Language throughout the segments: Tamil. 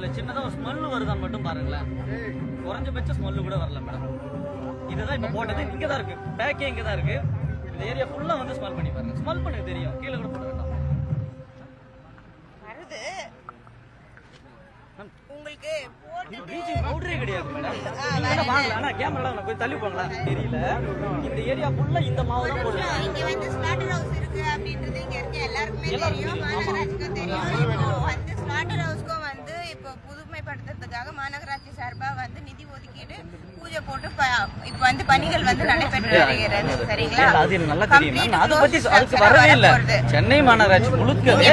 இதுல சின்னதா ஒரு ஸ்மெல் வருதான்னு மட்டும் பாருங்களேன். குறைஞ்சபட்ச ஸ்மெல் கூட வரல மேடம். இதுதான் இப்ப போட்டது. இங்கதான் இருக்கு, பேக்கே இங்கதான் இருக்கு. இந்த ஏரியா ஃபுல்லா வந்து ஸ்மெல் பண்ணி பாருங்க. ஸ்மெல் பண்ண தெரியும், கீழே கூட போட வேண்டாம். வருது உங்களுக்கு ப்ளீச்சிங் பவுடரே கிடையாது மேடம். நீங்க என்ன வாங்கல, ஆனா கேமரால போய் தள்ளி போங்களா தெரியல. இந்த ஏரியா ஃபுல்லா இந்த மாவு தான் போடுறாங்க. இங்க வந்து ஸ்லாட்டர் ஹவுஸ் இருக்கு அப்படின்றது இங்க இருக்க எல்லாருக்குமே தெரியும், மாநகராட்சிக்கும் தெரியும். இப்போ வந்து ஸ்லாட்டர் ஹவுஸ்க்கும் வந்து இப்போ புதுமைப்படுத்துறதுக்காக மாநகராட்சி சார்பா வந்து நிதி ஒதுக்கீடு பூஜை போட்டு இப்போ வந்து பணிகள் வந்து நடைபெற்று வருகிறது. சரிங்களா? அது எனக்கு நல்லா தெரியும் மேம். அதை பத்தி அதுக்கு வரவே இல்ல. சென்னை மாநகராட்சி முழுக்கவே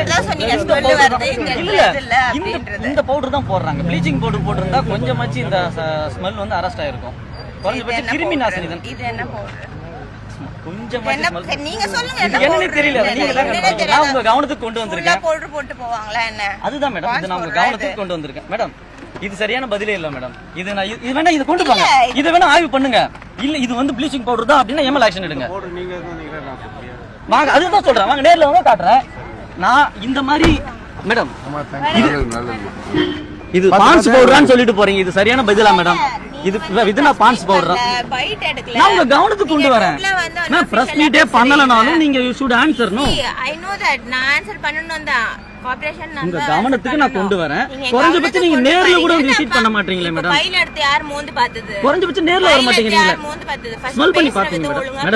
இந்த பவுடர் தான் போடுறாங்க. ப்ளீச்சிங் பவுடர் போட்டிருந்தா கொஞ்சமாச்சு இந்த ஸ்மெல் வந்து அரெஸ்ட் ஆயிருக்கும். குறைஞ்சபட்சம் கிருமி நாசினி தான். இது என்ன பவுடர்? கொஞ்சமாச்சு நீங்க சொல்லுங்க. என்னன்னு தெரியல. நீங்க தான் நான் உங்க கவனத்துக்கு கொண்டு வந்திருக்கேன். பவுடர் போட்டு போவாங்களா என்ன? அதுதான் மேடம், இது நான் உங்க கவனத்துக்கு கொண்டு வந்திருக்கேன் மேடம். இது சரியான பதிலே இல்ல மேடம். இது நான் இது வேணா இது கொண்டு போங்க. இத வேணா ஆய்வு பண்ணுங்க. இல்ல இது வந்து ப்ளீச்சிங் பவுடர் தான் அப்படின்னா எம்எல் ஆக்ஷன் எடுங்க. வாங்க, அதுதான் சொல்றேன். வாங்க நேர்ல வந்து காட்டுறேன். நான் இந்த மாதிரி மேடம் இது பான்ஸ் பவுடரான்னு சொல்லிட்டு போறீங்க. இது சரியான பதிலா மேடம்? இது நான் பான்ஸ் பவுடரா? பைட் எடுக்கல. நான் உங்க கவனத்துக்கு கொண்டு வரேன். நான் பிரஸ் மீட்டே பண்ணலனாலும் நீங்க you should answer. No, I know that. நான் ஆன்சர் பண்ணனும் தான். கோஆபரேஷன் நான் உங்க கவனத்துக்கு நான் கொண்டு வரேன். குறைஞ்சபட்சம் நீங்க நேர்ல கூட வந்து விசிட் பண்ண மாட்டீங்களே மேடம். ஃபைல் எடுத்து யார் மோந்து பார்த்தது? குறைஞ்சபட்சம் நேர்ல வர மாட்டீங்க. நீங்க மோந்து பார்த்தது ஸ்மெல் பண்ணி பாத்தீங்க மேடம்.